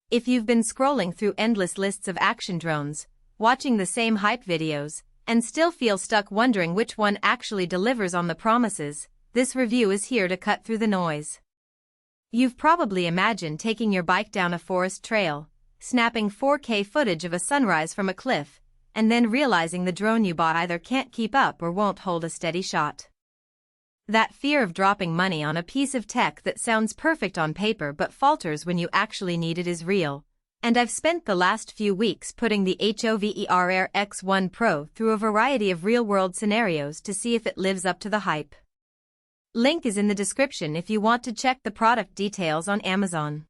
If you've been scrolling through endless lists of action drones, watching the same hype videos, and still feel stuck wondering which one actually delivers on the promises, this review is here to cut through the noise. You've probably imagined taking your bike down a forest trail, snapping 4K footage of a sunrise from a cliff, and then realizing the drone you bought either can't keep up or won't hold a steady shot. That fear of dropping money on a piece of tech that sounds perfect on paper but falters when you actually need it is real, and I've spent the last few weeks putting the HOVERair X1 Pro through a variety of real-world scenarios to see if it lives up to the hype. Link is in the description if you want to check the product details on Amazon.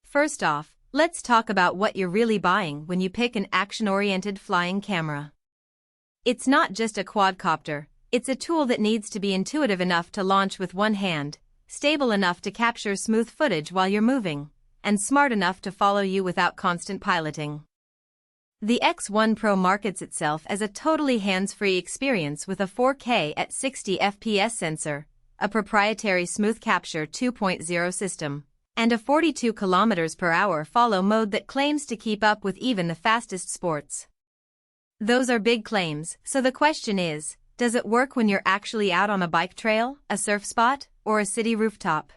First off, let's talk about what you're really buying when you pick an action-oriented flying camera. It's not just a quadcopter. It's a tool that needs to be intuitive enough to launch with one hand, stable enough to capture smooth footage while you're moving, and smart enough to follow you without constant piloting. The X1 Pro markets itself as a totally hands-free experience with a 4K at 60 FPS sensor, a proprietary SmoothCapture 2.0 system, and a 42 km/h follow mode that claims to keep up with even the fastest sports. Those are big claims, so the question is, does it work when you're actually out on a bike trail, a surf spot, or a city rooftop?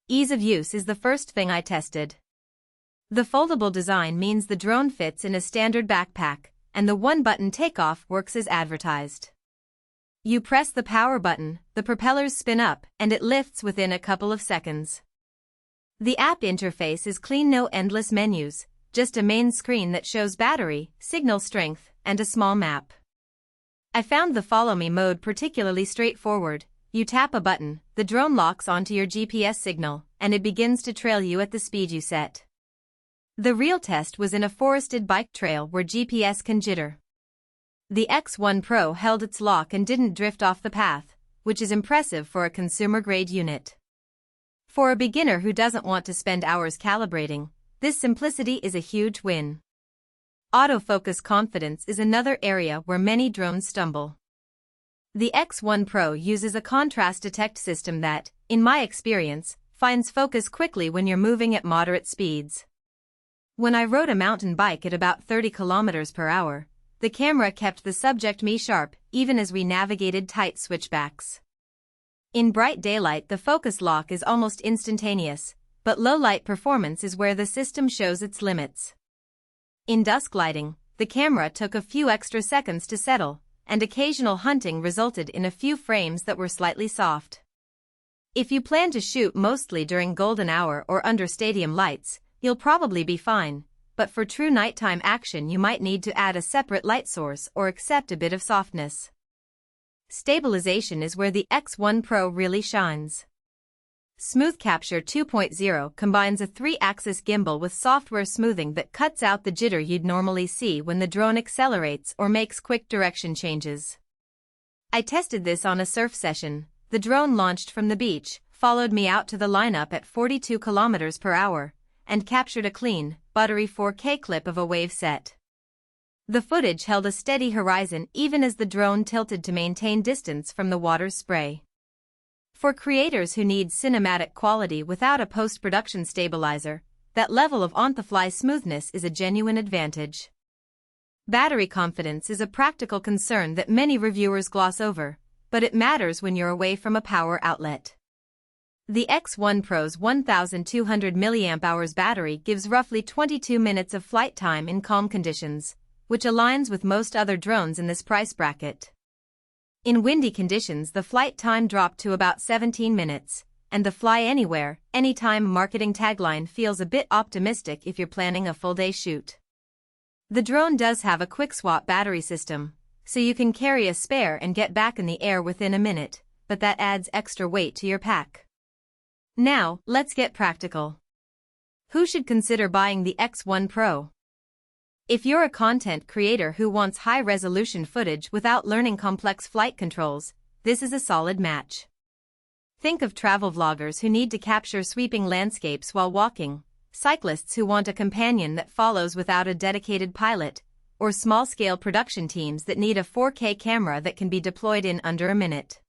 Ease of use is the first thing I tested. The foldable design means the drone fits in a standard backpack, and the one-button takeoff works as advertised. You press the power button, the propellers spin up, and it lifts within a couple of seconds. The app interface is clean, no endless menus, just a main screen that shows battery, signal strength, and a small map. I found the Follow Me mode particularly straightforward. You tap a button, the drone locks onto your GPS signal, and it begins to trail you at the speed you set. The real test was in a forested bike trail where GPS can jitter. The X1 Pro held its lock and didn't drift off the path, which is impressive for a consumer-grade unit. For a beginner who doesn't want to spend hours calibrating, this simplicity is a huge win. Autofocus confidence is another area where many drones stumble. The X1 Pro uses a contrast detect system that, in my experience, finds focus quickly when you're moving at moderate speeds. When I rode a mountain bike at about 30 km/h, the camera kept the subject me sharp even as we navigated tight switchbacks. In bright daylight the focus lock is almost instantaneous, but low light performance is where the system shows its limits. In dusk lighting, the camera took a few extra seconds to settle, and occasional hunting resulted in a few frames that were slightly soft. If you plan to shoot mostly during golden hour or under stadium lights, you'll probably be fine, but for true nighttime action you might need to add a separate light source or accept a bit of softness. Stabilization is where the X1 Pro really shines. SmoothCapture 2.0 combines a 3-axis gimbal with software smoothing that cuts out the jitter you'd normally see when the drone accelerates or makes quick direction changes. I tested this on a surf session. The drone launched from the beach, followed me out to the lineup at 42 km/h, and captured a clean, buttery 4K clip of a wave set. The footage held a steady horizon even as the drone tilted to maintain distance from the water's spray. For creators who need cinematic quality without a post-production stabilizer, that level of on-the-fly smoothness is a genuine advantage. Battery confidence is a practical concern that many reviewers gloss over, but it matters when you're away from a power outlet. The X1 Pro's 1200 mAh battery gives roughly 22 minutes of flight time in calm conditions, which aligns with most other drones in this price bracket. In windy conditions the flight time dropped to about 17 minutes, and the fly anywhere, anytime marketing tagline feels a bit optimistic if you're planning a full-day shoot. The drone does have a quick-swap battery system, so you can carry a spare and get back in the air within a minute, but that adds extra weight to your pack. Now, let's get practical. Who should consider buying the X1 Pro? If you're a content creator who wants high-resolution footage without learning complex flight controls, this is a solid match. Think of travel vloggers who need to capture sweeping landscapes while walking, cyclists who want a companion that follows without a dedicated pilot, or small-scale production teams that need a 4K camera that can be deployed in under a minute.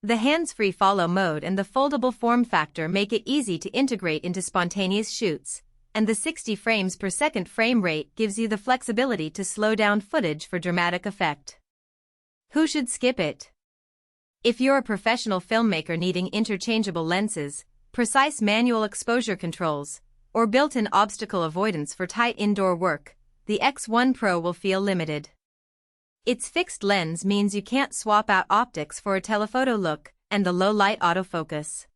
The hands-free follow mode and the foldable form factor make it easy to integrate into spontaneous shoots, and the 60 frames per second frame rate gives you the flexibility to slow down footage for dramatic effect. Who should skip it? If you're a professional filmmaker needing interchangeable lenses, precise manual exposure controls, or built-in obstacle avoidance for tight indoor work, the X1 Pro will feel limited. Its fixed lens means you can't swap out optics for a telephoto look and the low-light autofocus.